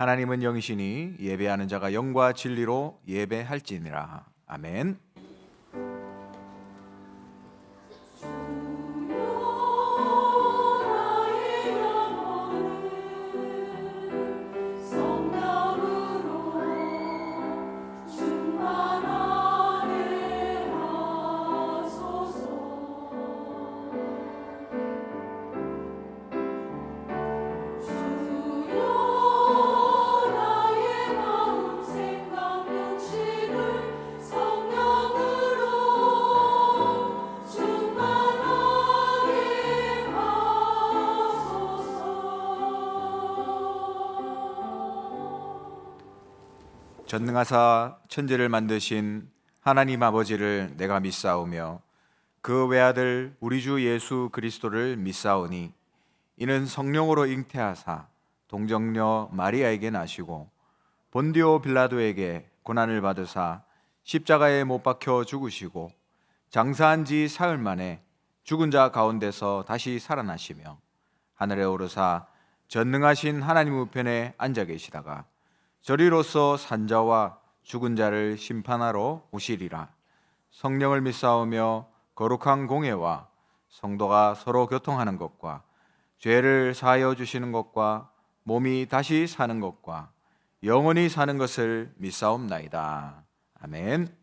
하나님은 영이시니 예배하는 자가 영과 진리로 예배할지니라. 아멘. 전능하사 천지를 만드신 하나님 아버지를 내가 믿사오며 그 외아들 우리 주 예수 그리스도를 믿사오니 이는 성령으로 잉태하사 동정녀 마리아에게 나시고 본디오 빌라도에게 고난을 받으사 십자가에 못 박혀 죽으시고 장사한 지 사흘 만에 죽은 자 가운데서 다시 살아나시며 하늘에 오르사 전능하신 하나님 우편에 앉아 계시다가 저리로서 산자와 죽은 자를 심판하러 오시리라. 성령을 믿사오며 거룩한 공예와 성도가 서로 교통하는 것과 죄를 사하여 주시는 것과 몸이 다시 사는 것과 영원히 사는 것을 믿사옵나이다. 아멘.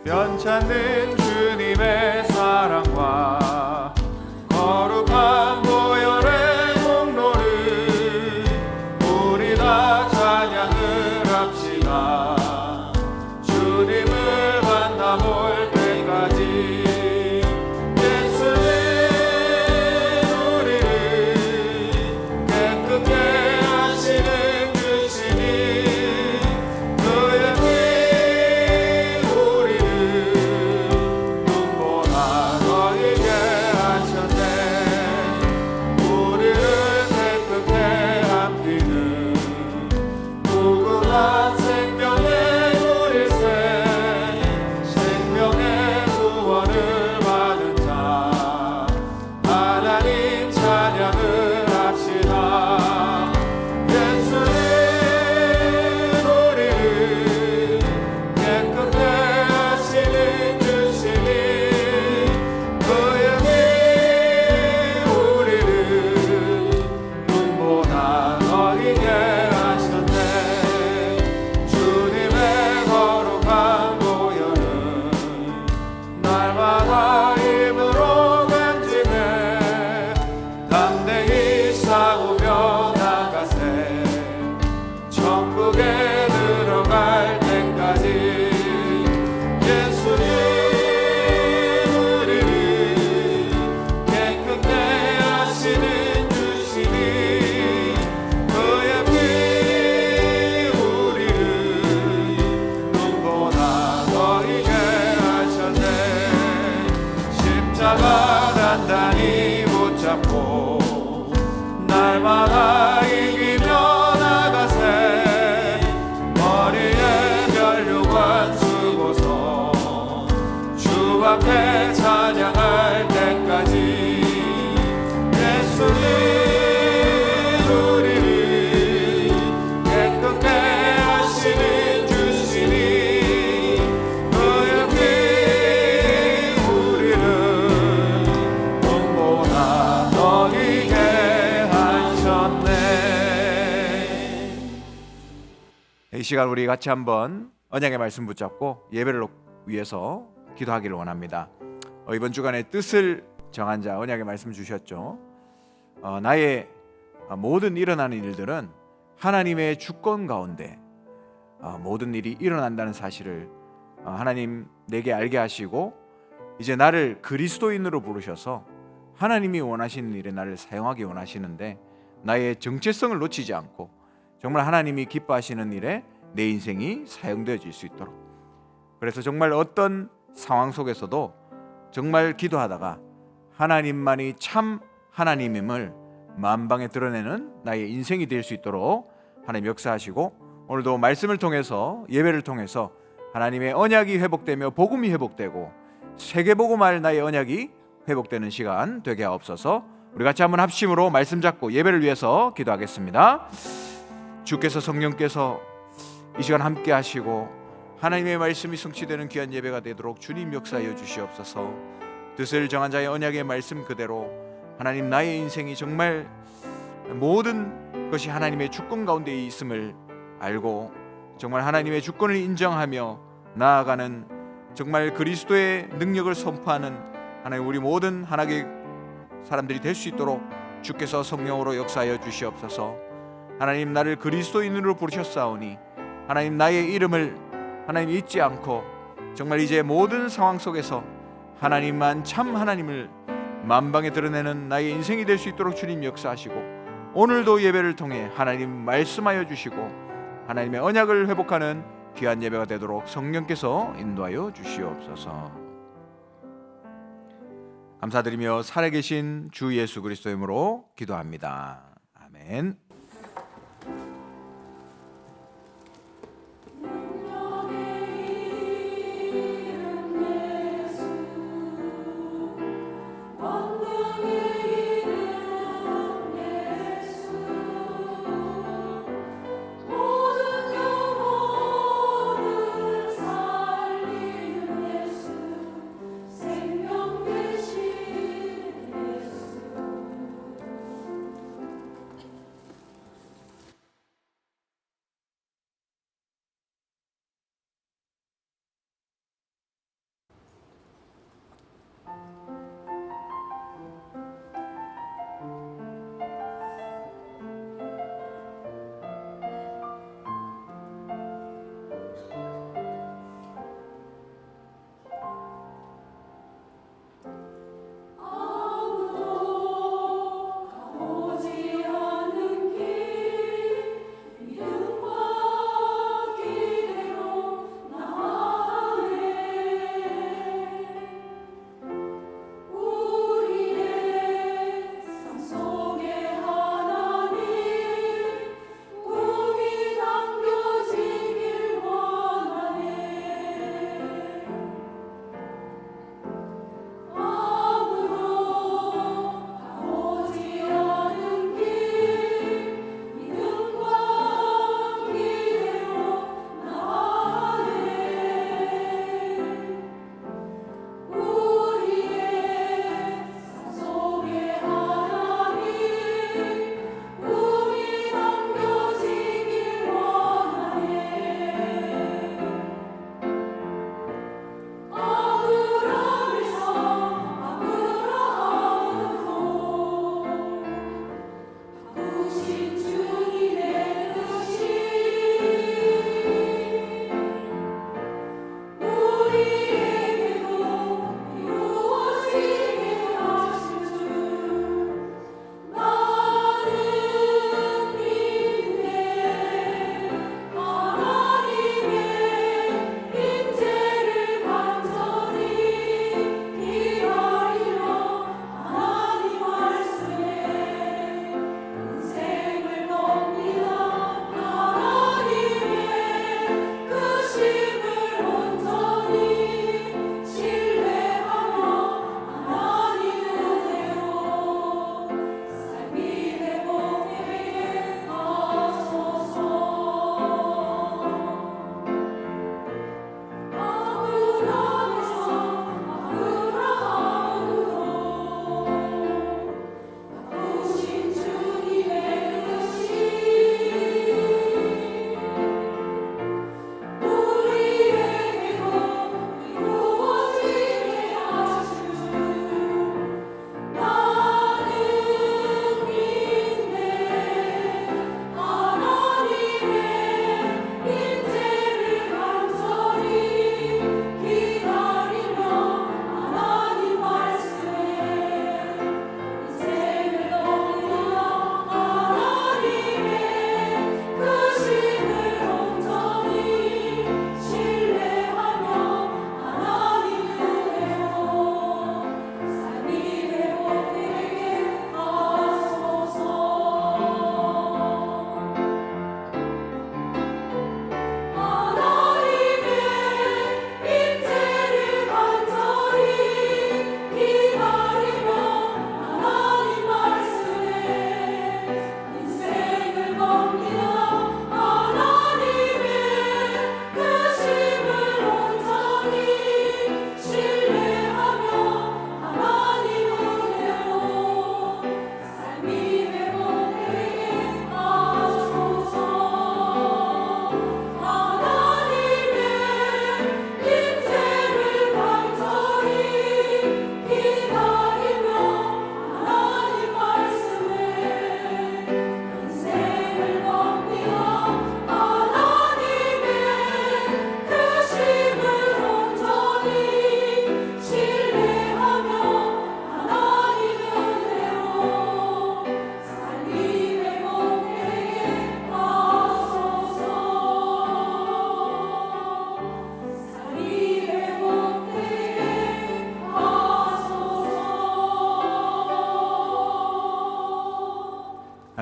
변찮는 주님의 사랑과 거룩한 보혈의 공로를 우리 다 찬양을 합시다. 주님을 만나볼 때까지 예수는 우리를 깨끗게 하시는 주시니 그의 피 우리를 눈보라 너희게 하셨네. 우리를 깨끗게 한 피는 무궁한 생명의 우리세 생명의 구원을 받은 자 하나님 찬양을 합시다. 예수는 우리를 깨끗게 하시는 주시니 그의 피 우리를 눈보다 너희게 하셨네. 주님의 거룩한 보혈은 날마다 힘으로 간직해 담대히 싸우며 나가세. 천국에 들어갈 때까지 예수님 우리를 깨끗게 하시는 주시니 그의 피 우리를 눈보다 너희게 하셨네. 십자가 단단히 붙잡고 날마다 이기며 나가세. 머리에 면류관 쓰고서 주 앞에 찬양할 때까지 예수님 우리를 깨끗게 하시는 주시니 그의 피 우리를 눈보다 너희게 하셨네. 이 시간 우리 같이 한번 언약의 말씀 붙잡고 예배를 위해서 기도하기를 원합니다. 이번 주간에 뜻을 정한 자 언약의 말씀 주셨죠. 나의 모든 일어나는 일들은 하나님의 주권 가운데 모든 일이 일어난다는 사실을 하나님 내게 알게 하시고 이제 나를 그리스도인으로 부르셔서 하나님이 원하시는 일에 나를 사용하기 원하시는데 나의 정체성을 놓치지 않고 정말 하나님이 기뻐하시는 일에 내 인생이 사용되어질 수 있도록, 그래서 정말 어떤 상황 속에서도 정말 기도하다가 하나님만이 참 하나님임을 만방에 드러내는 나의 인생이 될 수 있도록 하나님 역사하시고, 오늘도 말씀을 통해서 예배를 통해서 하나님의 언약이 회복되며 복음이 회복되고 세계복음할 나의 언약이 회복되는 시간 되게 하옵소서. 우리 같이 한번 합심으로 말씀 잡고 예배를 위해서 기도하겠습니다. 주께서 성령께서 이 시간 함께 하시고 하나님의 말씀이 성취되는 귀한 예배가 되도록 주님 역사하여 주시옵소서. 뜻을 정한 자의 언약의 말씀 그대로 하나님 나의 인생이 정말 모든 것이 하나님의 주권 가운데 있음을 알고 정말 하나님의 주권을 인정하며 나아가는 정말 그리스도의 능력을 선포하는 하나님 우리 모든 하나님의 사람들이 될 수 있도록 주께서 성령으로 역사하여 주시옵소서. 하나님 나를 그리스도인으로 부르셨사오니 하나님 나의 이름을 하나님 잊지 않고 정말 이제 모든 상황 속에서 하나님만 참 하나님을 만방에 드러내는 나의 인생이 될 수 있도록 주님 역사하시고 오늘도 예배를 통해 하나님 말씀하여 주시고 하나님의 언약을 회복하는 귀한 예배가 되도록 성령께서 인도하여 주시옵소서. 감사드리며 살아계신 주 예수 그리스도의 이름으로 기도합니다. 아멘.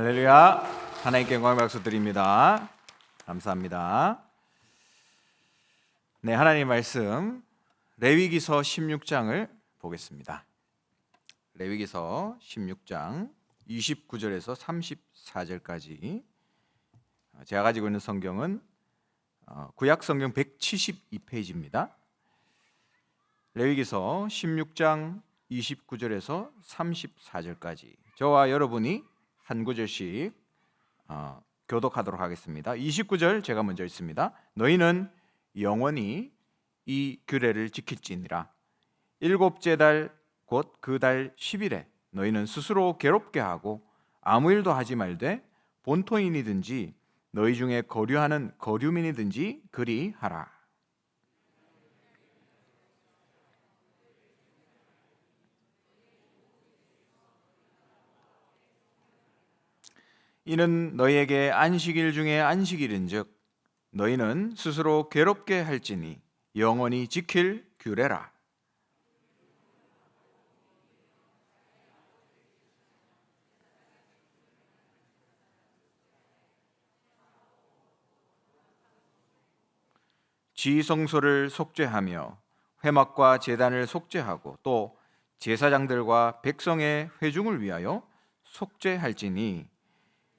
할렐루야. 하나님께 영광 박수 드립니다. 감사합니다. 네, 하나님 말씀 레위기서 16장을 보겠습니다. 레위기서 16장 29절에서 34절까지. 제가 가지고 있는 성경은 구약 성경 172페이지입니다. 레위기서 16장 29절에서 34절까지 저와 여러분이 한 구절씩 교독하도록 하겠습니다. 29절 제가 먼저 읽습니다. 너희는 영원히 이 규례를 지킬지니라. 일곱째 달 곧 그 달 10일에 너희는 스스로 괴롭게 하고 아무 일도 하지 말되 본토인이든지 너희 중에 거류하는 거류민이든지 그리 하라. 이는 너희에게 안식일 중에 안식일인즉 너희는 스스로 괴롭게 할지니 영원히 지킬 규례라. 지성소를 속죄하며 회막과 제단을 속죄하고 또 제사장들과 백성의 회중을 위하여 속죄할지니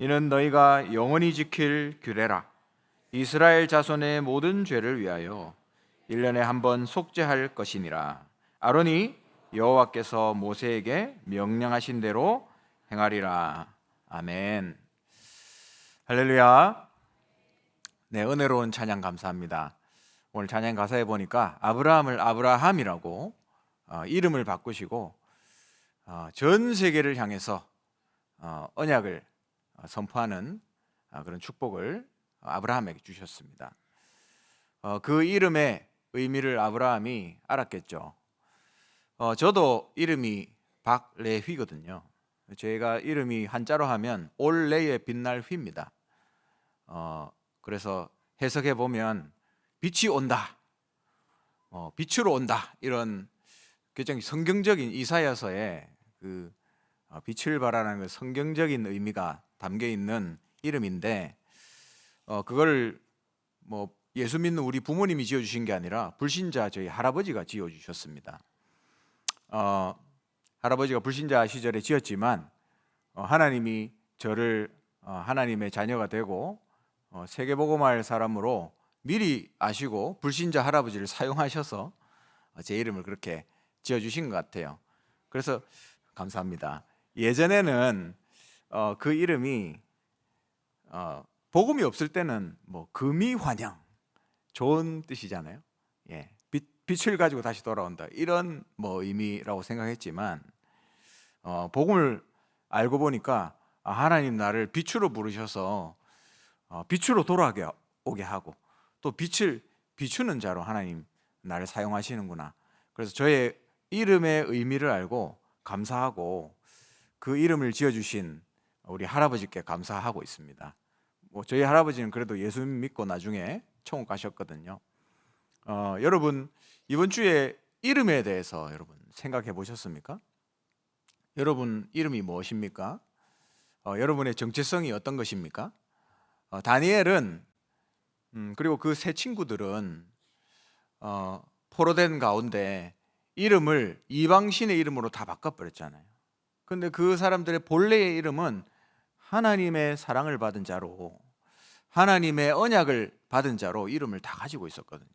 이는 너희가 영원히 지킬 규례라. 이스라엘 자손의 모든 죄를 위하여 1년에 한 번 속죄할 것이니라. 아론이 여호와께서 모세에게 명령하신 대로 행하리라. 아멘. 할렐루야. 네, 은혜로운 찬양 감사합니다. 오늘 찬양 가사에 보니까 아브라함을 아브라함이라고 이름을 바꾸시고 전 세계를 향해서 언약을 선포하는 그런 축복을 아브라함에게 주셨습니다. 그 이름의 의미를 아브라함이 알았겠죠. 저도 이름이 박래휘거든요. 제가 이름이 한자로 하면 올레에 빛날 휘입니다. 그래서 해석해 보면 빛이 온다, 빛으로 온다, 이런 굉장히 성경적인 이사야서의 그 빛을 발하는 그 성경적인 의미가 담겨 있는 이름인데 그걸 뭐 예수 믿는 우리 부모님이 지어주신 게 아니라 불신자 저희 할아버지가 지어주셨습니다. 할아버지가 불신자 시절에 지었지만 하나님이 저를 하나님의 자녀가 되고 세계복음할 사람으로 미리 아시고 불신자 할아버지를 사용하셔서 제 이름을 그렇게 지어주신 것 같아요. 그래서 감사합니다. 예전에는 그 이름이 복음이 없을 때는 뭐 금이환영, 좋은 뜻이잖아요. 예, 빛을 가지고 다시 돌아온다, 이런 뭐 의미라고 생각했지만 복음을 알고 보니까 하나님 나를 빛으로 부르셔서 빛으로 돌아오게 하고 또 빛을 비추는 자로 하나님 나를 사용하시는구나. 그래서 저의 이름의 의미를 알고 감사하고 그 이름을 지어주신 우리 할아버지께 감사하고 있습니다. 뭐 저희 할아버지는 그래도 예수 믿고 나중에 천국 가셨거든요. 여러분 이번 주에 이름에 대해서 여러분 생각해 보셨습니까? 여러분 이름이 무엇입니까? 여러분의 정체성이 어떤 것입니까? 다니엘은 그리고 그 세 친구들은 포로된 가운데 이름을 이방신의 이름으로 다 바꿔버렸잖아요. 그런데 그 사람들의 본래의 이름은 하나님의 사랑을 받은 자로, 하나님의 언약을 받은 자로 이름을 다 가지고 있었거든요.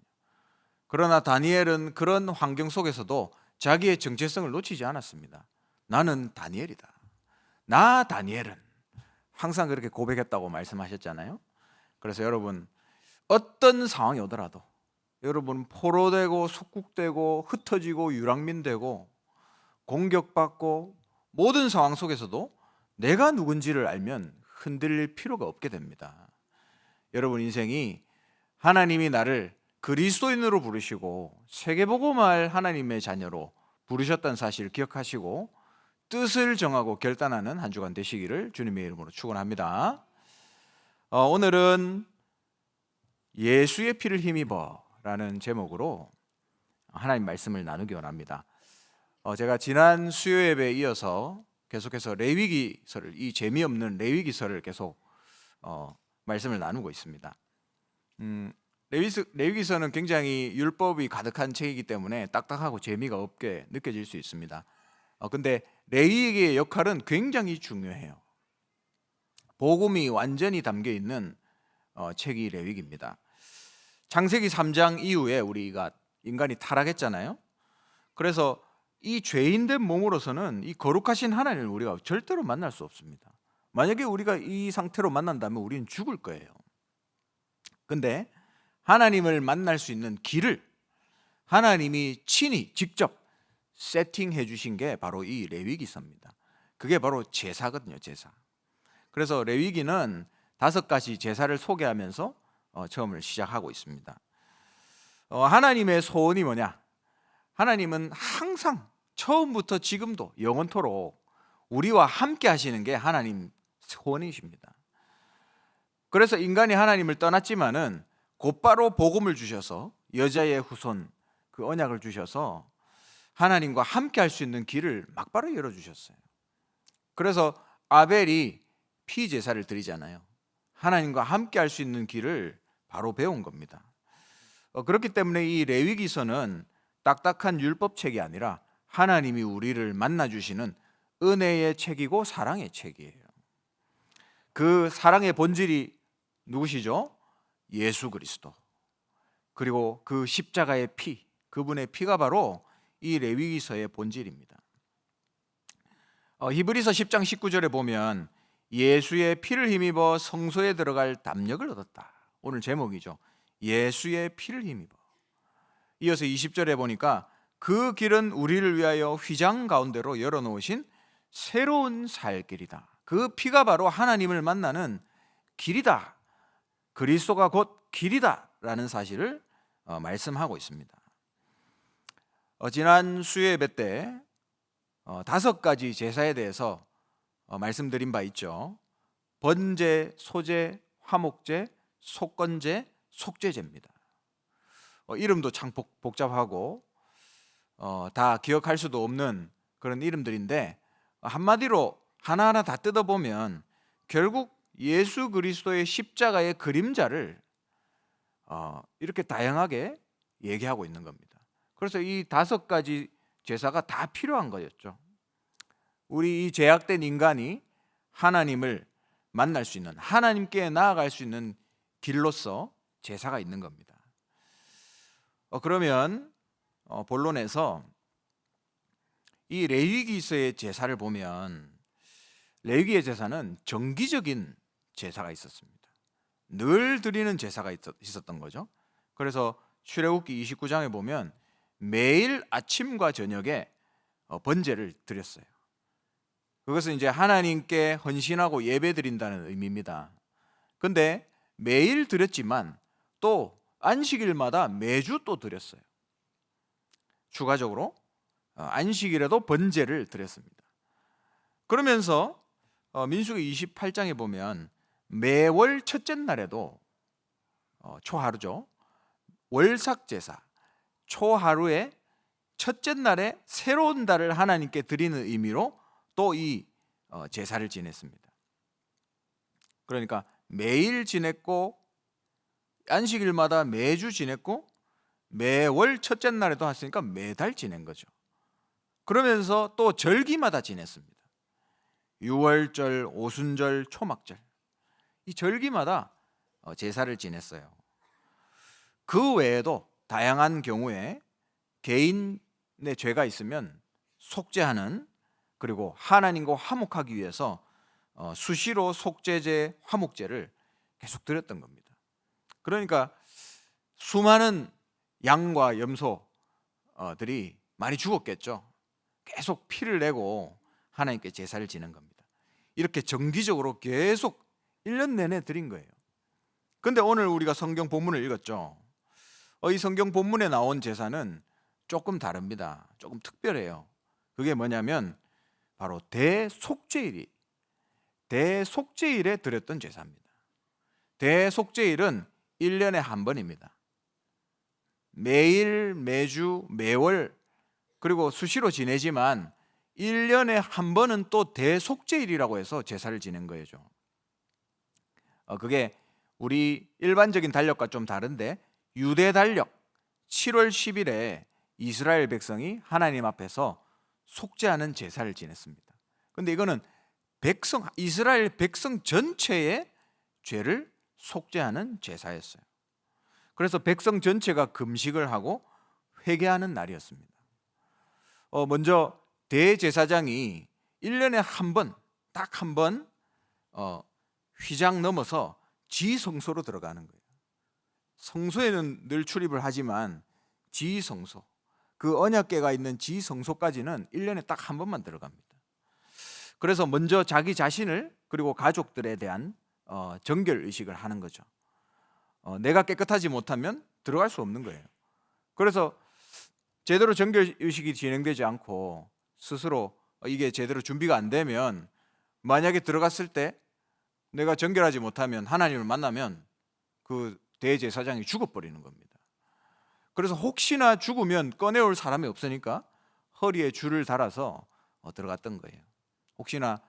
그러나 다니엘은 그런 환경 속에서도 자기의 정체성을 놓치지 않았습니다. 나는 다니엘이다. 나 다니엘은, 항상 그렇게 고백했다고 말씀하셨잖아요. 그래서 여러분 어떤 상황이 오더라도 여러분 포로되고 속국되고 흩어지고 유랑민되고 공격받고 모든 상황 속에서도 내가 누군지를 알면 흔들릴 필요가 없게 됩니다. 여러분 인생이 하나님이 나를 그리스도인으로 부르시고 세계복음할 하나님의 자녀로 부르셨다는 사실을 기억하시고 뜻을 정하고 결단하는 한 주간 되시기를 주님의 이름으로 축원합니다. 오늘은 예수의 피를 힘입어 라는 제목으로 하나님 말씀을 나누기 원합니다. 제가 지난 수요 예배에 이어서 계속해서 레위기서를, 이 재미없는 레위기서를 계속 말씀을 나누고 있습니다. 레위기서는 굉장히 율법이 가득한 책이기 때문에 딱딱하고 재미가 없게 느껴질 수 있습니다. 근데 레위기의 역할은 굉장히 중요해요. 복음이 완전히 담겨 있는 책이 레위기입니다. 창세기 3장 이후에 우리가 인간이 타락했잖아요. 그래서 이 죄인된 몸으로서는 이 거룩하신 하나님을 우리가 절대로 만날 수 없습니다. 만약에 우리가 이 상태로 만난다면 우리는 죽을 거예요. 근데 하나님을 만날 수 있는 길을 하나님이 친히 직접 세팅해 주신 게 바로 이 레위기서입니다. 그게 바로 제사거든요, 제사. 그래서 레위기는 5가지 제사를 소개하면서 처음을 시작하고 있습니다. 하나님의 소원이 뭐냐? 하나님은 항상 처음부터 지금도 영원토록 우리와 함께 하시는 게 하나님 소원이십니다. 그래서 인간이 하나님을 떠났지만은 곧바로 복음을 주셔서 여자의 후손 그 언약을 주셔서 하나님과 함께 할 수 있는 길을 막바로 열어주셨어요. 그래서 아벨이 피제사를 드리잖아요. 하나님과 함께 할 수 있는 길을 바로 배운 겁니다. 그렇기 때문에 이 레위기서는 딱딱한 율법책이 아니라 하나님이 우리를 만나주시는 은혜의 책이고 사랑의 책이에요. 그 사랑의 본질이 누구시죠? 예수 그리스도. 그리고 그 십자가의 피, 그분의 피가 바로 이 레위기서의 본질입니다. 히브리서 10장 19절에 보면 예수의 피를 힘입어 성소에 들어갈 담력을 얻었다. 오늘 제목이죠. 예수의 피를 힘입어. 이어서 20절에 보니까 그 길은 우리를 위하여 휘장 가운데로 열어놓으신 새로운 살 길이다. 그 피가 바로 하나님을 만나는 길이다. 그리스도가 곧 길이다 라는 사실을 말씀하고 있습니다. 지난 수요예배 때 5가지 제사에 대해서 말씀드린 바 있죠. 번제, 소제, 화목제, 속건제, 속죄제입니다. 이름도 참 복잡하고 다 기억할 수도 없는 그런 이름들인데 한마디로 하나하나 다 뜯어보면 결국 예수 그리스도의 십자가의 그림자를 이렇게 다양하게 얘기하고 있는 겁니다. 그래서 이 5가지 제사가 다 필요한 거였죠. 우리 이 죄악된 인간이 하나님을 만날 수 있는, 하나님께 나아갈 수 있는 길로서 제사가 있는 겁니다. 그러면 본론에서 이 레위기서의 제사를 보면 레위기의 제사는 정기적인 제사가 있었습니다. 늘 드리는 제사가 있었던 거죠. 그래서 출애굽기 29장에 보면 매일 아침과 저녁에 번제를 드렸어요. 그것은 이제 하나님께 헌신하고 예배드린다는 의미입니다. 근데 매일 드렸지만 또 안식일마다 매주 또 드렸어요. 추가적으로 안식일에도 번제를 드렸습니다. 그러면서 민수기 28장에 보면 매월 첫째 날에도 초하루죠. 월삭제사, 초하루에 첫째 날에 새로운 달을 하나님께 드리는 의미로 또 이 제사를 지냈습니다. 그러니까 매일 지냈고 안식일마다 매주 지냈고 매월 첫째 날에도 했으니까 매달 지낸 거죠. 그러면서 또 절기마다 지냈습니다. 유월절, 오순절, 초막절 이 절기마다 제사를 지냈어요. 그 외에도 다양한 경우에 개인의 죄가 있으면 속죄하는, 그리고 하나님과 화목하기 위해서 수시로 속죄제, 화목제를 계속 드렸던 겁니다. 그러니까 수많은 양과 염소들이 많이 죽었겠죠. 계속 피를 내고 하나님께 제사를 지는 겁니다. 이렇게 정기적으로 계속 1년 내내 드린 거예요. 근데 오늘 우리가 성경 본문을 읽었죠. 이 성경 본문에 나온 제사는 조금 다릅니다. 조금 특별해요. 그게 뭐냐면 바로 대속죄일에 드렸던 제사입니다. 대속죄일은 1년에 한 번입니다. 매일, 매주, 매월, 그리고 수시로 지내지만 1년에 한 번은 또 대속죄일이라고 해서 제사를 지낸 거예요. 그게 우리 일반적인 달력과 좀 다른데, 유대 달력 7월 10일에 이스라엘 백성이 하나님 앞에서 속죄하는 제사를 지냈습니다. 근데 이거는 이스라엘 백성 전체의 죄를 속죄하는 제사였어요. 그래서 백성 전체가 금식을 하고 회개하는 날이었습니다. 먼저 대제사장이 1년에 한 번, 딱 한 번 휘장 넘어서 지성소로 들어가는 거예요. 성소에는 늘 출입을 하지만 지성소, 그 언약궤가 있는 지성소까지는 1년에 딱 한 번만 들어갑니다. 그래서 먼저 자기 자신을 그리고 가족들에 대한 정결 의식을 하는 거죠. 내가 깨끗하지 못하면 들어갈 수 없는 거예요. 그래서 제대로 정결 의식이 진행되지 않고 스스로 이게 제대로 준비가 안 되면, 만약에 들어갔을 때 내가 정결하지 못하면 하나님을 만나면 그 대제사장이 죽어버리는 겁니다. 그래서 혹시나 죽으면 꺼내올 사람이 없으니까 허리에 줄을 달아서 들어갔던 거예요. 혹시나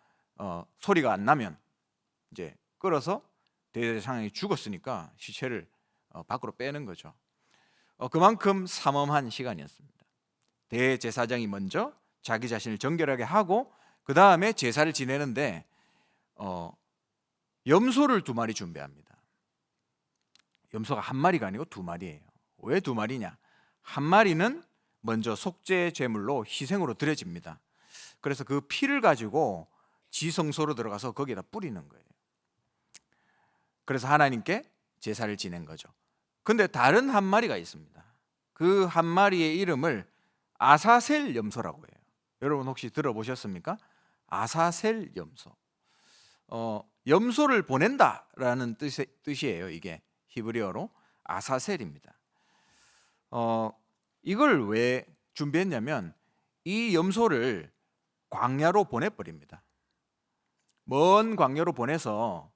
소리가 안 나면 이제 끌어서 대제사장이 죽었으니까 시체를 밖으로 빼는 거죠. 그만큼 삼엄한 시간이었습니다. 대제사장이 먼저 자기 자신을 정결하게 하고 그 다음에 제사를 지내는데 염소를 2마리 준비합니다. 염소가 1마리가 아니고 2마리예요. 왜 2마리냐? 1마리는 먼저 속죄 제물로 희생으로 드려집니다. 그래서 그 피를 가지고 지성소로 들어가서 거기에다 뿌리는 거예요. 그래서 하나님께 제사를 지낸 거죠. 근데 다른 1마리가 있습니다. 그 1마리의 이름을 아사셀 염소라고 해요. 여러분 혹시 들어보셨습니까? 아사셀 염소. 염소를 보낸다라는 뜻이에요. 이게 히브리어로 아사셀입니다. 이걸 왜 준비했냐면 이 염소를 광야로 보내버립니다. 먼 광야로 보내서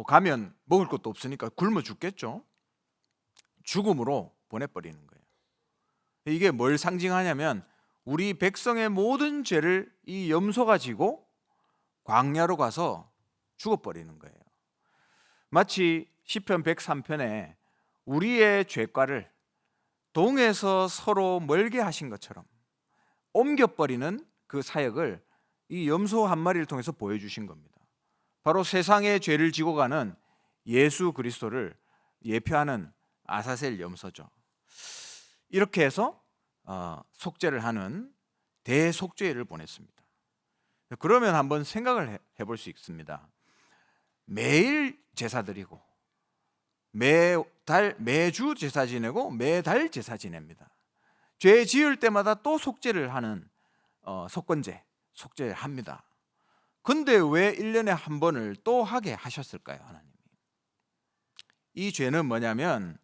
가면 먹을 것도 없으니까 굶어 죽겠죠. 죽음으로 보내버리는 거예요. 이게 뭘 상징하냐면 우리 백성의 모든 죄를 이 염소가 지고 광야로 가서 죽어버리는 거예요. 마치 시편 103편에 우리의 죄과를 동에서 서로 멀게 하신 것처럼 옮겨버리는 그 사역을 이 염소 1마리를 통해서 보여주신 겁니다. 바로 세상의 죄를 지고 가는 예수 그리스도를 예표하는 아사셀 염소죠. 이렇게 해서 속죄를 하는 대속죄를 보냈습니다. 그러면 한번 생각을 해볼 수 있습니다. 매일 제사 드리고 매주 제사 지내고 매달 제사 지냅니다. 죄 지을 때마다 또 속죄를 하는 속죄를 합니다. 근데 왜 1년에 한 번을 또 하게 하셨을까요, 하나님이? 이 죄는 뭐냐면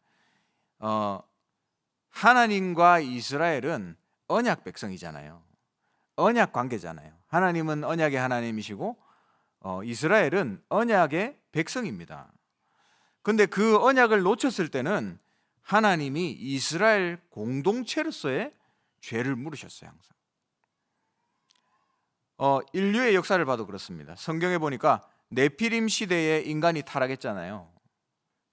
하나님과 이스라엘은 언약 백성이잖아요. 언약 관계잖아요. 하나님은 언약의 하나님이시고 이스라엘은 언약의 백성입니다. 근데 그 언약을 놓쳤을 때는 하나님이 이스라엘 공동체로서의 죄를 물으셨어요. 항상. 인류의 역사를 봐도 그렇습니다. 성경에 보니까 네피림 시대에 인간이 타락했잖아요.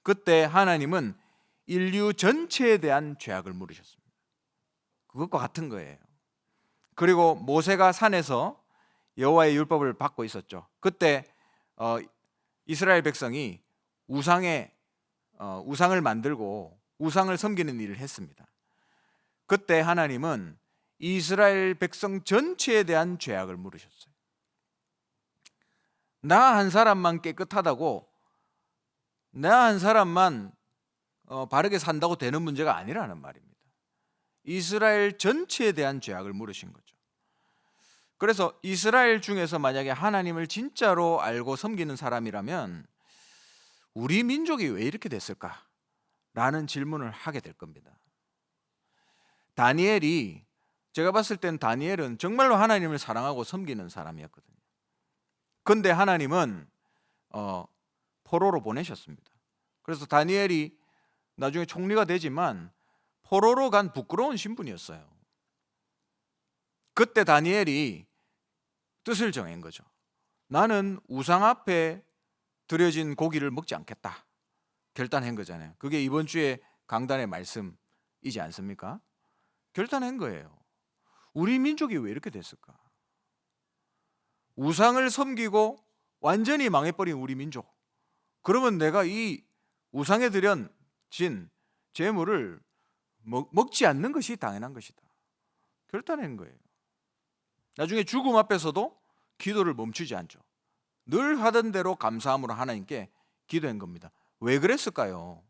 그때 하나님은 인류 전체에 대한 죄악을 물으셨습니다. 그것과 같은 거예요. 그리고 모세가 산에서 여호와의 율법을 받고 있었죠. 그때 이스라엘 백성이 우상을 만들고 우상을 섬기는 일을 했습니다. 그때 하나님은 이스라엘 백성 전체에 대한 죄악을 물으셨어요. 나 한 사람만 깨끗하다고, 나 한 사람만 바르게 산다고 되는 문제가 아니라는 말입니다. 이스라엘 전체에 대한 죄악을 물으신 거죠. 그래서 이스라엘 중에서 만약에 하나님을 진짜로 알고 섬기는 사람이라면 우리 민족이 왜 이렇게 됐을까? 라는 질문을 하게 될 겁니다. 제가 봤을 땐 다니엘은 정말로 하나님을 사랑하고 섬기는 사람이었거든요. 근데 하나님은 포로로 보내셨습니다. 그래서 다니엘이 나중에 총리가 되지만 포로로 간 부끄러운 신분이었어요. 그때 다니엘이 뜻을 정한 거죠. 나는 우상 앞에 드려진 고기를 먹지 않겠다 결단한 거잖아요. 그게 이번 주에 강단의 말씀이지 않습니까? 결단한 거예요. 우리 민족이 왜 이렇게 됐을까? 우상을 섬기고 완전히 망해버린 우리 민족. 그러면 내가 이 우상에 드려진 재물을 먹지 않는 것이 당연한 것이다 결단한 거예요. 나중에 죽음 앞에서도 기도를 멈추지 않죠. 늘 하던 대로 감사함으로 하나님께 기도한 겁니다. 왜 그랬을까요?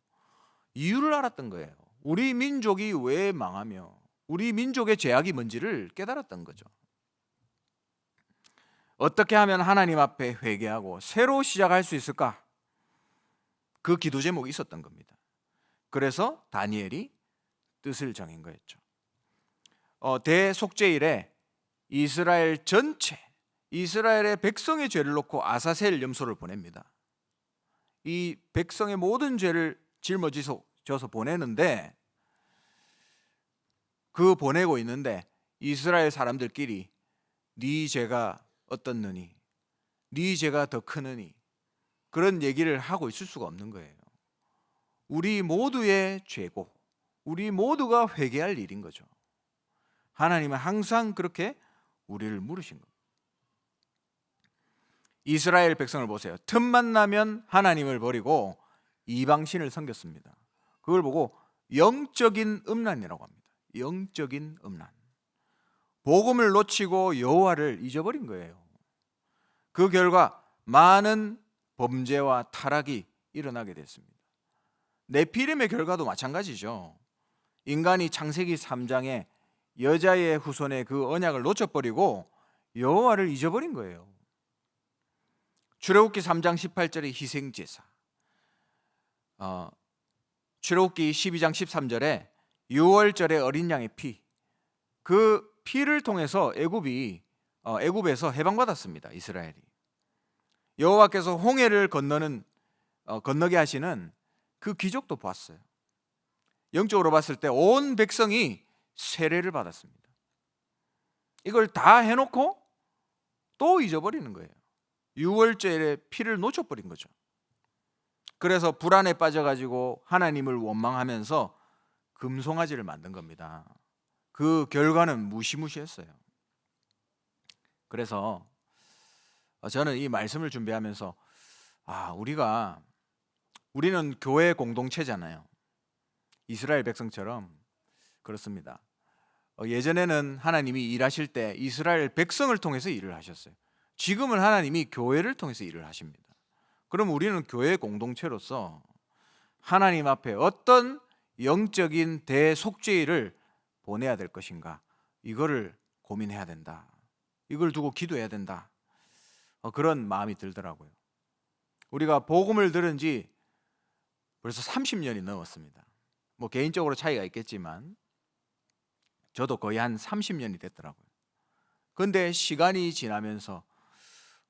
이유를 알았던 거예요. 우리 민족이 왜 망하며 우리 민족의 죄악이 뭔지를 깨달았던 거죠. 어떻게 하면 하나님 앞에 회개하고 새로 시작할 수 있을까? 그 기도 제목이 있었던 겁니다. 그래서 다니엘이 뜻을 정한 거였죠. 대속죄일에 이스라엘 전체, 이스라엘의 백성의 죄를 놓고 아사셀 염소를 보냅니다. 이 백성의 모든 죄를 짊어져서 보내는데, 그 보내고 있는데 이스라엘 사람들끼리 네 죄가 어떻느니, 네 죄가 더 크느니, 그런 얘기를 하고 있을 수가 없는 거예요. 우리 모두의 죄고 우리 모두가 회개할 일인 거죠. 하나님은 항상 그렇게 우리를 물으신 겁니다. 이스라엘 백성을 보세요. 틈만 나면 하나님을 버리고 이방신을 섬겼습니다. 그걸 보고 영적인 음란이라고 합니다. 영적인 음란. 복음을 놓치고 여호와를 잊어버린 거예요. 그 결과 많은 범죄와 타락이 일어나게 됐습니다. 네피림의 결과도 마찬가지죠. 인간이 창세기 3장에 여자의 후손의 그 언약을 놓쳐버리고 여호와를 잊어버린 거예요. 출애굽기 3장 18절의 희생제사, 출애굽기 12장 13절에 6월절의 어린 양의 피, 그 피를 통해서 애굽에서 해방받았습니다. 이스라엘이. 여호와께서 홍해를 건너게 하시는 그 기적도 봤어요. 영적으로 봤을 때 온 백성이 세례를 받았습니다. 이걸 다 해놓고 또 잊어버리는 거예요. 6월절에 피를 놓쳐버린 거죠. 그래서 불안에 빠져가지고 하나님을 원망하면서 금송아지를 만든 겁니다. 그 결과는 무시무시했어요. 그래서 저는 이 말씀을 준비하면서 우리는 교회 공동체잖아요. 이스라엘 백성처럼 그렇습니다. 예전에는 하나님이 일하실 때 이스라엘 백성을 통해서 일을 하셨어요. 지금은 하나님이 교회를 통해서 일을 하십니다. 그럼 우리는 교회 공동체로서 하나님 앞에 어떤 영적인 대속죄일을 보내야 될 것인가, 이거를 고민해야 된다. 이걸 두고 기도해야 된다. 그런 마음이 들더라고요. 우리가 복음을 들은 지 벌써 30년이 넘었습니다. 뭐 개인적으로 차이가 있겠지만 저도 거의 한 30년이 됐더라고요. 그런데 시간이 지나면서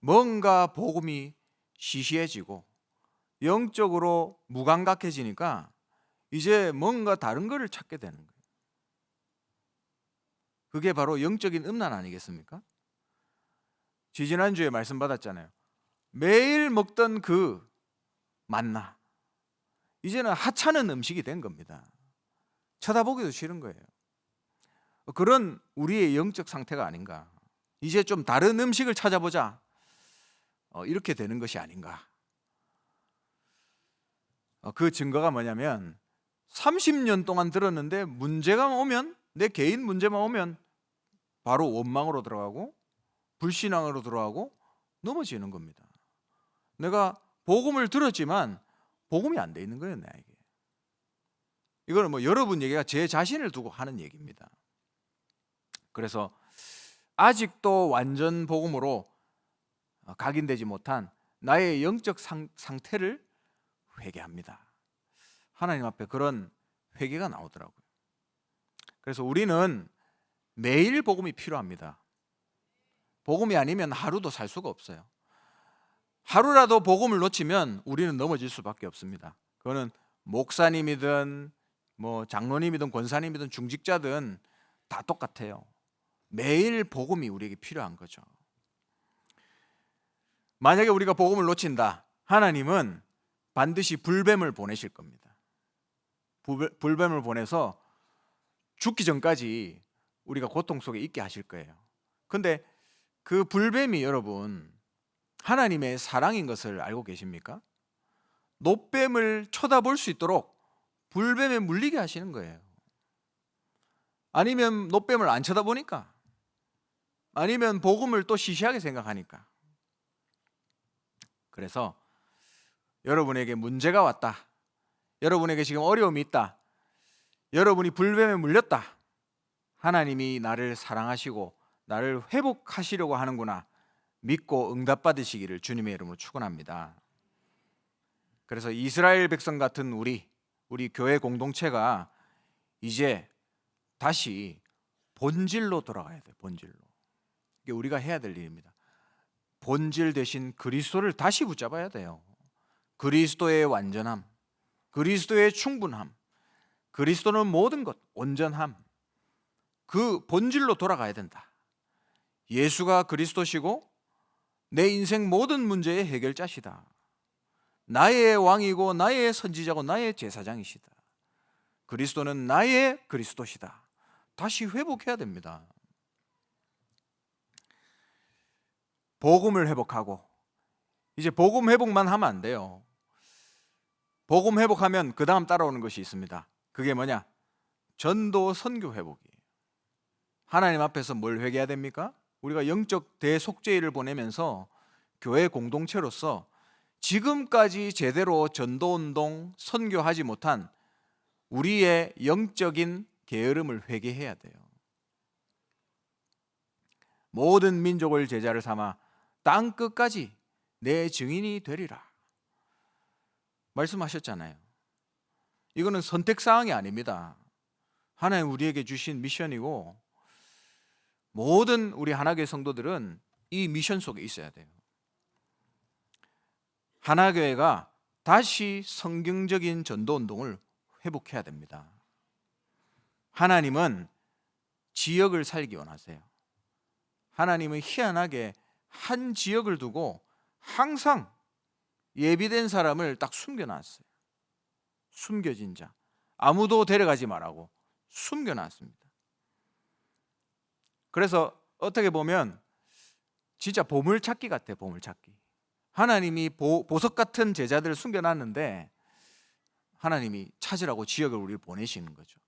뭔가 복음이 시시해지고 영적으로 무감각해지니까 이제 뭔가 다른 거를 찾게 되는 거예요. 그게 바로 영적인 음란 아니겠습니까? 지지난주에 말씀 받았잖아요. 매일 먹던 그 만나, 이제는 하찮은 음식이 된 겁니다. 쳐다보기도 싫은 거예요. 그런 우리의 영적 상태가 아닌가. 이제 좀 다른 음식을 찾아보자, 이렇게 되는 것이 아닌가. 그 증거가 뭐냐면 30년 동안 들었는데 문제가 오면, 내 개인 문제만 오면 바로 원망으로 들어가고 불신앙으로 들어가고 넘어지는 겁니다. 내가 복음을 들었지만 복음이 안 돼 있는 거예요, 나에게. 이거는 뭐 여러분 얘기가 제 자신을 두고 하는 얘기입니다. 그래서 아직도 완전 복음으로 각인되지 못한 나의 영적 상태를 회개합니다. 하나님 앞에 그런 회개가 나오더라고요. 그래서 우리는 매일 복음이 필요합니다. 복음이 아니면 하루도 살 수가 없어요. 하루라도 복음을 놓치면 우리는 넘어질 수밖에 없습니다. 그거는 목사님이든 뭐 장로님이든 권사님이든 중직자든 다 똑같아요. 매일 복음이 우리에게 필요한 거죠. 만약에 우리가 복음을 놓친다, 하나님은 반드시 불뱀을 보내실 겁니다. 불뱀을 보내서 죽기 전까지 우리가 고통 속에 있게 하실 거예요. 근데 그 불뱀이 여러분 하나님의 사랑인 것을 알고 계십니까? 노뱀을 쳐다볼 수 있도록 불뱀에 물리게 하시는 거예요. 아니면 노뱀을 안 쳐다보니까, 아니면 복음을 또 시시하게 생각하니까. 그래서 여러분에게 문제가 왔다, 여러분에게 지금 어려움이 있다, 여러분이 불뱀에 물렸다, 하나님이 나를 사랑하시고 나를 회복하시려고 하는구나 믿고 응답받으시기를 주님의 이름으로 축원합니다. 그래서 이스라엘 백성 같은 우리 교회 공동체가 이제 다시 본질로 돌아가야 돼요. 본질로. 이게 우리가 해야 될 일입니다. 본질 대신 그리스도를 다시 붙잡아야 돼요. 그리스도의 완전함, 그리스도의 충분함, 그리스도는 모든 것, 온전함, 그 본질로 돌아가야 된다. 예수가 그리스도시고 내 인생 모든 문제의 해결자시다. 나의 왕이고 나의 선지자고 나의 제사장이시다. 그리스도는 나의 그리스도시다. 다시 회복해야 됩니다. 복음을 회복하고, 이제 복음 회복만 하면 안 돼요. 복음 회복하면 그 다음 따라오는 것이 있습니다. 그게 뭐냐? 전도 선교 회복이에요. 하나님 앞에서 뭘 회개해야 됩니까? 우리가 영적 대속죄일을 보내면서 교회 공동체로서 지금까지 제대로 전도운동, 선교하지 못한 우리의 영적인 게으름을 회개해야 돼요. 모든 민족을 제자를 삼아 땅 끝까지 내 증인이 되리라 말씀하셨잖아요. 이거는 선택사항이 아닙니다. 하나님 우리에게 주신 미션이고, 모든 우리 하나교회 성도들은 이 미션 속에 있어야 돼요. 하나교회가 다시 성경적인 전도운동을 회복해야 됩니다. 하나님은 지역을 살기 원하세요. 하나님은 희한하게 한 지역을 두고 항상 예비된 사람을 딱 숨겨놨어요. 숨겨진 자, 아무도 데려가지 말라고 숨겨놨습니다. 그래서 어떻게 보면 진짜 보물찾기 같아요. 보물찾기. 하나님이 보석 같은 제자들을 숨겨놨는데 하나님이 찾으라고 지역을 우리를 보내시는 거죠.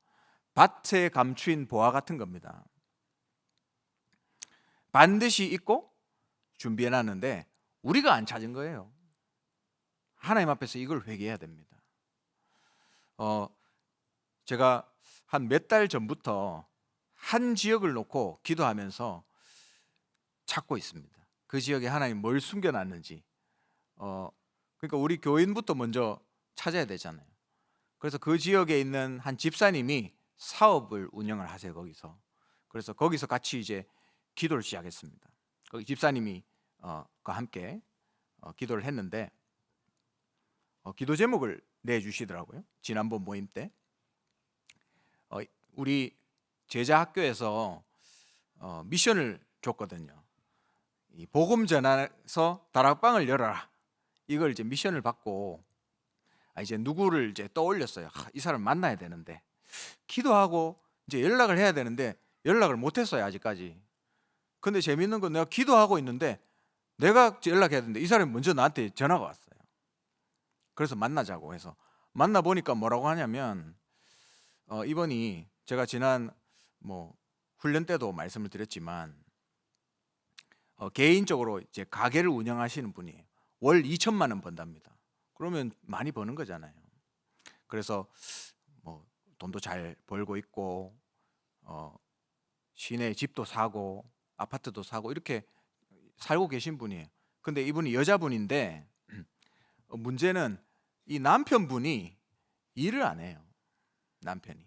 밭에 감추인 보화 같은 겁니다. 반드시 있고 준비해놨는데 우리가 안 찾은 거예요. 하나님 앞에서 이걸 회개해야 됩니다. 제가 한 몇 달 전부터 한 지역을 놓고 기도하면서 찾고 있습니다. 그 지역에 하나님 뭘 숨겨놨는지. 그러니까 우리 교인부터 먼저 찾아야 되잖아요. 그래서 그 지역에 있는 한 집사님이 사업을 운영을 하세요. 그래서 거기서 같이 이제 기도를 시작했습니다. 거기 집사님이 과 함께 기도를 했는데 기도 제목을 내주시더라고요. 지난번 모임 때 우리 제자 학교에서 미션을 줬거든요. 이 복음 전해서 다락방을 열어라. 이걸 이제 미션을 받고 이제 누구를 이제 떠올렸어요. 이 사람 만나야 되는데, 기도하고 이제 연락을 해야 되는데 연락을 못했어요 아직까지. 근데 재밌는 건 내가 기도하고 있는데 내가 연락해야 되는데 이 사람이 먼저 나한테 전화가 왔어요. 그래서 만나자고 해서 만나보니까 뭐라고 하냐면 이번이 제가 지난 훈련 때도 말씀을 드렸지만 개인적으로 이제 가게를 운영하시는 분이에요. 월 2천만 원 번답니다. 그러면 많이 버는 거잖아요. 그래서 돈도 잘 벌고 있고 시내에 집도 사고 아파트도 사고 이렇게 살고 계신 분이에요. 근데 이분이 여자분인데 문제는 이 남편분이 일을 안 해요. 남편이.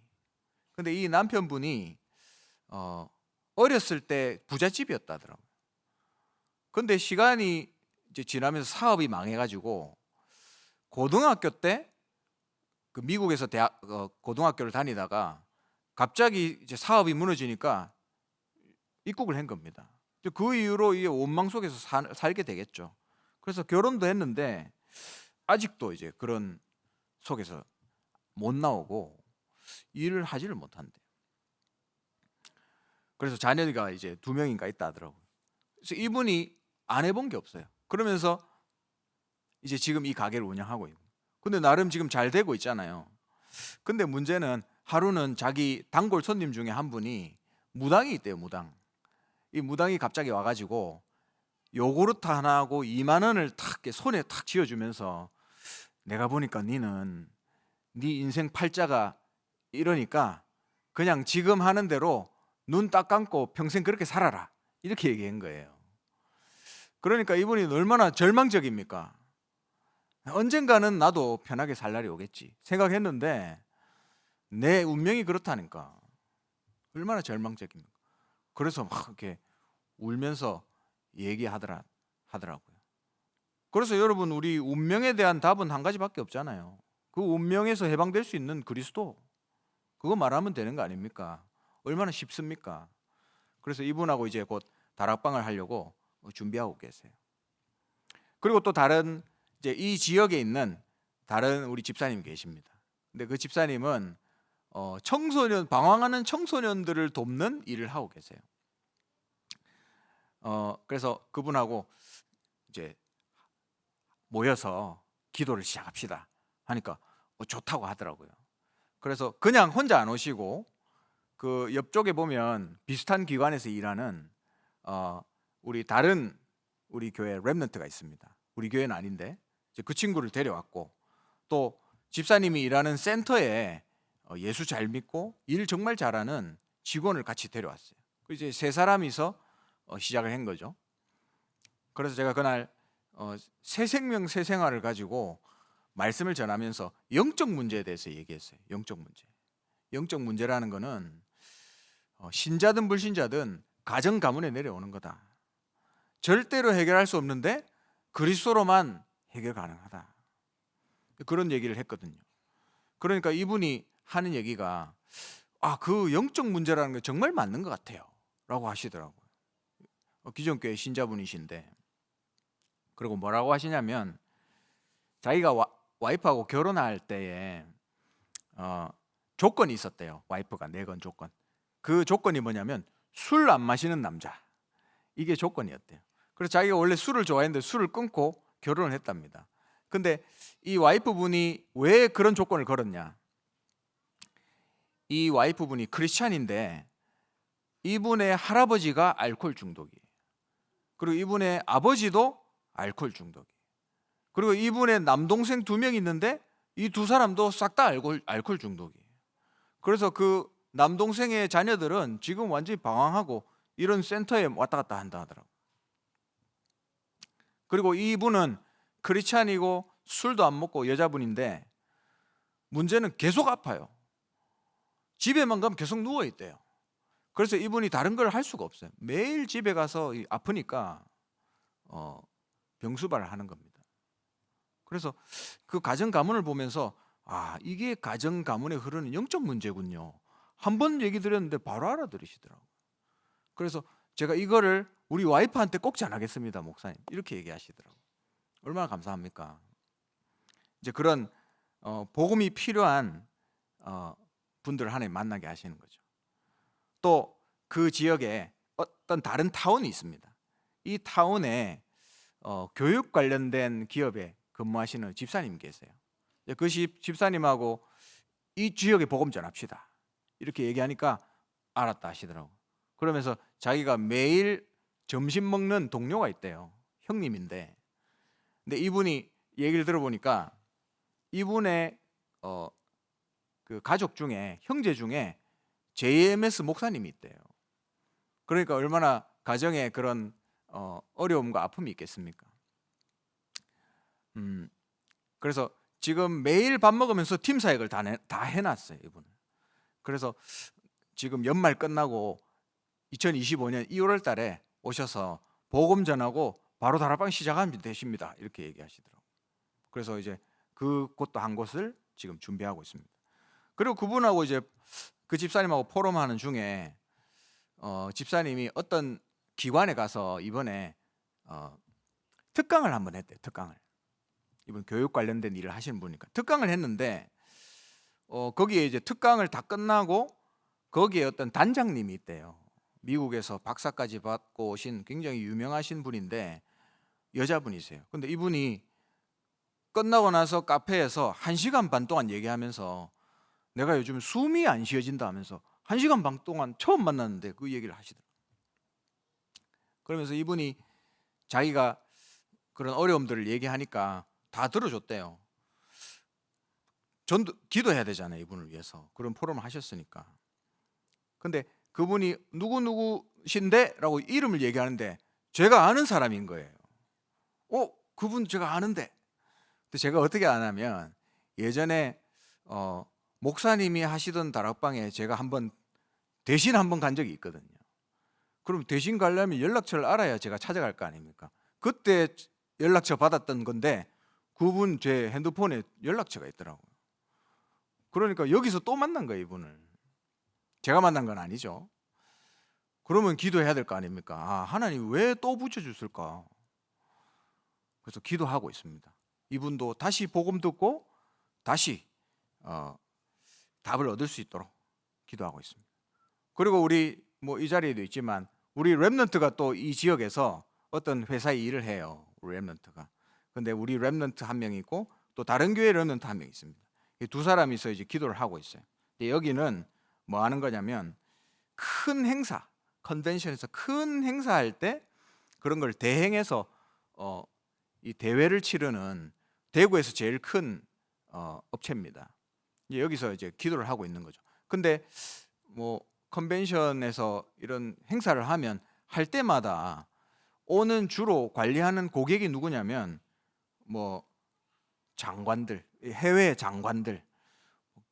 근데 이 남편분이 어렸을 때 부잣집이었다더라고요. 근데 시간이 이제 지나면서 사업이 망해가지고 고등학교 때 그 미국에서 고등학교를 다니다가 갑자기 이제 사업이 무너지니까 입국을 한 겁니다. 그 이후로 이 원망 속에서 살게 되겠죠. 그래서 결혼도 했는데 아직도 이제 그런 속에서 못 나오고 일을 하지를 못한대. 그래서 자녀가 이제 2명인가 있다 하더라고요. 그래서 이분이 안 해본 게 없어요. 그러면서 이제 지금 이 가게를 운영하고 있고, 근데 나름 지금 잘 되고 있잖아요. 근데 문제는 하루는 자기 단골 손님 중에 한 분이 무당이 있대요. 무당. 이 무당이 갑자기 와가지고 요구르트 하나하고 2만 원을 탁 손에 탁 쥐어주면서, 내가 보니까 니는 네 인생 팔자가 이러니까 그냥 지금 하는 대로 눈 딱 감고 평생 그렇게 살아라, 이렇게 얘기한 거예요. 그러니까 이분이 얼마나 절망적입니까? 언젠가는 나도 편하게 살 날이 오겠지 생각했는데 내 운명이 그렇다니까 얼마나 절망적입니까? 그래서 막 이렇게 울면서 얘기하더라고요. 그래서 여러분, 우리 운명에 대한 답은 한 가지밖에 없잖아요. 그 운명에서 해방될 수 있는 그리스도, 그거 말하면 되는 거 아닙니까? 얼마나 쉽습니까? 그래서 이분하고 이제 곧 다락방을 하려고 준비하고 계세요. 그리고 또 다른 이제 이 지역에 있는 다른 우리 집사님 계십니다. 근데 그 집사님은 청소년, 방황하는 청소년들을 돕는 일을 하고 계세요. 그래서 그분하고 이제 모여서 기도를 시작합시다 하니까 좋다고 하더라고요. 그래서 그냥 혼자 안 오시고 그 옆쪽에 보면 비슷한 기관에서 일하는 우리 다른 우리 교회 렘넌트가 있습니다. 우리 교회는 아닌데 그 친구를 데려왔고, 또 집사님이 일하는 센터에 예수 잘 믿고 일 정말 잘하는 직원을 같이 데려왔어요. 이제 3사람이서 시작을 한 거죠. 그래서 제가 그날 새 생명 새 생활을 가지고 말씀을 전하면서 영적 문제에 대해서 얘기했어요. 영적 문제라는 거는 신자든 불신자든 가정 가문에 내려오는 거다. 절대로 해결할 수 없는데 그리스도로만 해결 가능하다. 그런 얘기를 했거든요. 그러니까 이분이 하는 얘기가 그 영적 문제라는 게 정말 맞는 것 같아요 라고 하시더라고요. 기존 교회 신자분이신데, 그리고 뭐라고 하시냐면 자기가 와이프하고 결혼할 때에 조건이 있었대요. 와이프가 내건 조건. 그 조건이 뭐냐면 술 안 마시는 남자, 이게 조건이었대요. 그래서 자기가 원래 술을 좋아했는데 술을 끊고 결혼을 했답니다. 근데 이 와이프분이 왜 그런 조건을 걸었냐, 이 와이프분이 크리스찬인데 이분의 할아버지가 알코올 중독이에요. 그리고 이분의 아버지도 알코올 중독이에요. 그리고 이분의 남동생 2명 있는데 이 2사람도 싹 다 알코올 중독이에요. 그래서 그 남동생의 자녀들은 지금 완전히 방황하고 이런 센터에 왔다 갔다 한다 하더라고요. 그리고 이분은 크리스찬이고 술도 안 먹고 여자분인데 문제는 계속 아파요. 집에만 가면 계속 누워있대요. 그래서 이분이 다른 걸 할 수가 없어요. 매일 집에 가서 아프니까 병수발을 하는 겁니다. 그래서 그 가정 가문을 보면서 이게 가정 가문에 흐르는 영적 문제군요. 한 번 얘기 드렸는데 바로 알아들으시더라고요. 그래서 제가 이거를 우리 와이프한테 꼭 전하겠습니다, 목사님, 이렇게 얘기하시더라고요. 얼마나 감사합니까? 이제 그런 복음이 필요한 분들 하나님 만나게 하시는 거죠. 또 그 지역에 어떤 다른 타운이 있습니다. 이 타운에 교육 관련된 기업에 근무하시는 집사님 계세요. 그 집사님하고 이 지역에 복음 전합시다 이렇게 얘기하니까 알았다 하시더라고요. 그러면서 자기가 매일 점심 먹는 동료가 있대요. 형님인데, 근데 이분이 얘기를 들어보니까 이분의 그 가족 중에, 형제 중에 JMS 목사님이 있대요. 그러니까 얼마나 가정에 그런 어려움과 아픔이 있겠습니까? 그래서 지금 매일 밥 먹으면서 팀 사역을 다 해놨어요, 이분은. 그래서 지금 연말 끝나고 2025년 2월 달에 오셔서 복음 전하고 바로 다락방 시작하면 되십니다, 이렇게 얘기하시더라고요. 그래서 이제 그곳도 한 곳을 지금 준비하고 있습니다. 그리고 그분하고 이제 그 집사님하고 포럼하는 중에 집사님이 어떤 기관에 가서 이번에 특강을 한번 했대요. 특강을. 이번 교육 관련된 일을 하시는 분이니까 특강을 했는데 거기에 이제 특강을 다 끝나고 거기에 어떤 단장님이 있대요. 미국에서 박사까지 받고 오신 굉장히 유명하신 분인데 여자분이세요. 근데 이분이 끝나고 나서 카페에서 1시간 반 동안 얘기하면서 내가 요즘 숨이 안 쉬어진다 하면서 1시간 반 동안 처음 만났는데 그 얘기를 하시더라고요. 그러면서 이분이 자기가 그런 어려움들을 얘기하니까 다 들어줬대요. 전도 기도해야 되잖아요, 이분을 위해서. 그런 포럼을 하셨으니까. 근데 그분이 누구누구신데? 라고 이름을 얘기하는데 제가 아는 사람인 거예요. 그분 제가 아는데. 근데 제가 어떻게 아냐면 예전에 목사님이 하시던 다락방에 제가 대신 한번 간 적이 있거든요. 그럼 대신 가려면 연락처를 알아야 제가 찾아갈 거 아닙니까? 그때 연락처 받았던 건데 그분 제 핸드폰에 연락처가 있더라고요. 그러니까 여기서 또 만난 거예요, 이분을. 제가 만난 건 아니죠. 그러면 기도해야 될 거 아닙니까? 하나님 왜 또 붙여줬을까? 그래서 기도하고 있습니다. 이분도 다시 복음 듣고 다시 답을 얻을 수 있도록 기도하고 있습니다. 그리고 우리 이 자리에도 있지만 우리 렘넌트가 또 이 지역에서 어떤 회사에 일을 해요. 우리 렘넌트가. 근데 우리 렘넌트 한 명 있고 또 다른 교회 렘넌트 한 명 있습니다. 이 두 사람이서 이제 기도를 하고 있어요. 근데 여기는 뭐 하는 거냐면 큰 행사, 컨벤션에서 큰 행사할 때 그런 걸 대행해서 이 대회를 치르는 대구에서 제일 큰 업체입니다. 여기서 이제 기도를 하고 있는 거죠. 근데 컨벤션에서 이런 행사를 하면 할 때마다 오는 주로 관리하는 고객이 누구냐면 장관들, 해외 장관들,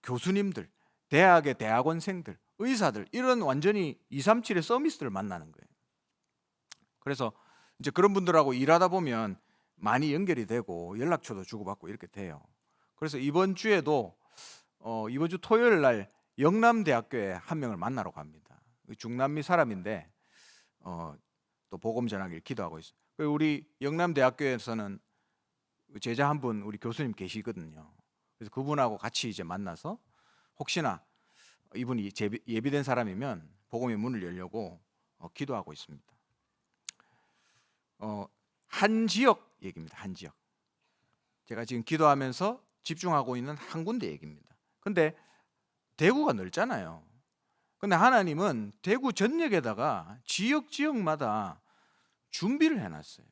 교수님들, 대학의 대학원생들, 의사들 이런 완전히 237의 서밋들을 만나는 거예요. 그래서 이제 그런 분들하고 일하다 보면 많이 연결이 되고 연락처도 주고받고 이렇게 돼요. 그래서 이번 주에도 이번 주 토요일 날 영남대학교에 한 명을 만나러 갑니다. 중남미 사람인데 또 복음 전하기를 기도하고 있어요. 우리 영남대학교에서는 제자 한 분 우리 교수님 계시거든요. 그래서 그분하고 같이 이제 만나서 혹시나 이분이 예비된 사람이면 복음의 문을 열려고 기도하고 있습니다. 한 지역 얘기입니다. 한 지역. 제가 지금 기도하면서 집중하고 있는 한 군데 얘기입니다. 근데 대구가 넓잖아요. 근데 하나님은 대구 전역에다가 지역마다 준비를 해놨어요.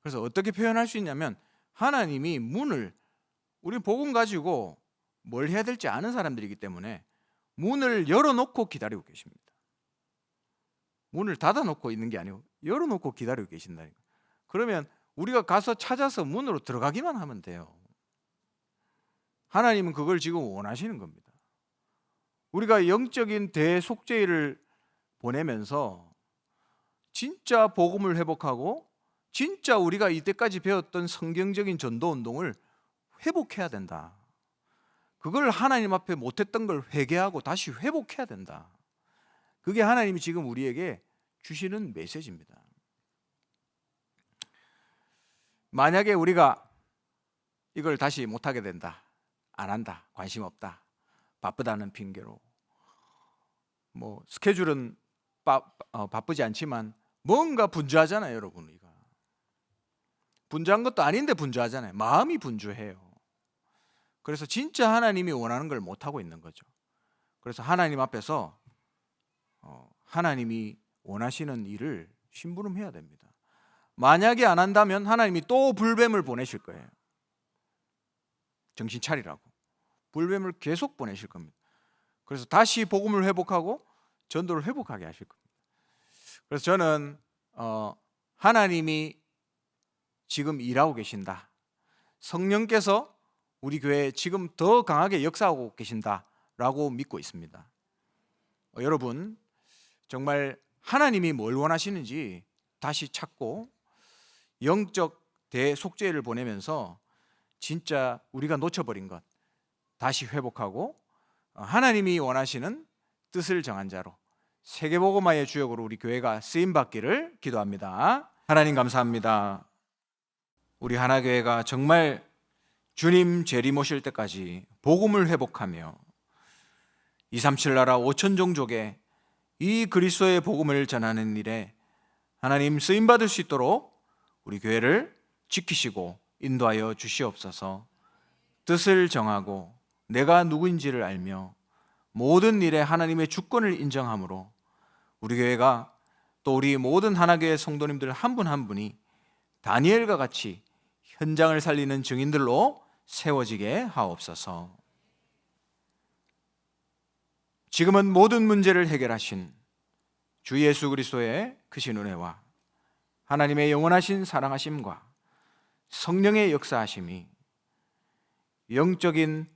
그래서 어떻게 표현할 수 있냐면 하나님이 문을 우리 복음 가지고 뭘 해야 될지 아는 사람들이기 때문에 문을 열어놓고 기다리고 계십니다. 문을 닫아놓고 있는 게 아니고 열어놓고 기다리고 계신다니까. 그러면 우리가 가서 찾아서 문으로 들어가기만 하면 돼요. 하나님은 그걸 지금 원하시는 겁니다. 우리가 영적인 대속죄를 보내면서 진짜 복음을 회복하고 진짜 우리가 이때까지 배웠던 성경적인 전도 운동을 회복해야 된다. 그걸 하나님 앞에 못했던 걸 회개하고 다시 회복해야 된다. 그게 하나님이 지금 우리에게 주시는 메시지입니다. 만약에 우리가 이걸 다시 못하게 된다, 안 한다, 관심 없다, 바쁘다는 핑계로 스케줄은 바쁘지 않지만 뭔가 분주하잖아요, 여러분. 우리가 분주한 것도 아닌데 분주하잖아요. 마음이 분주해요. 그래서 진짜 하나님이 원하는 걸 못하고 있는 거죠. 그래서 하나님 앞에서 하나님이 원하시는 일을 심부름해야 됩니다. 만약에 안 한다면 하나님이 또 불뱀을 보내실 거예요. 정신 차리라고. 불뱀을 계속 보내실 겁니다. 그래서 다시 복음을 회복하고 전도를 회복하게 하실 겁니다. 그래서 저는 하나님이 지금 일하고 계신다. 성령께서 우리 교회에 지금 더 강하게 역사하고 계신다라고 믿고 있습니다. 여러분 정말 하나님이 뭘 원하시는지 다시 찾고 영적 대속죄를 보내면서 진짜 우리가 놓쳐버린 것 다시 회복하고 하나님이 원하시는 뜻을 정한 자로 세계복음화의 주역으로 우리 교회가 쓰임받기를 기도합니다. 하나님 감사합니다. 우리 하나교회가 정말 주님 재림 오실 때까지 복음을 회복하며 237 나라 5천 종족에 이 그리스도의 복음을 전하는 일에 하나님 쓰임받을 수 있도록 우리 교회를 지키시고 인도하여 주시옵소서. 뜻을 정하고 내가 누구인지를 알며 모든 일에 하나님의 주권을 인정함으로 우리 교회가 또 우리 모든 하나교회 성도님들 한 분 한 분이 다니엘과 같이 현장을 살리는 증인들로 세워지게 하옵소서. 지금은 모든 문제를 해결하신 주 예수 그리스도의 크신 은혜와 하나님의 영원하신 사랑하심과 성령의 역사하심이 영적인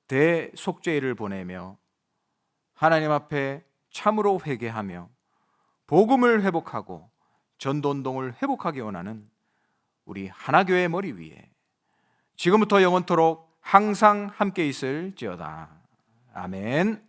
대속죄를 보내며 하나님 앞에 참으로 회개하며 복음을 회복하고 전도운동을 회복하기 원하는 우리 하나교회 머리 위에 지금부터 영원토록 항상 함께 있을지어다. 아멘.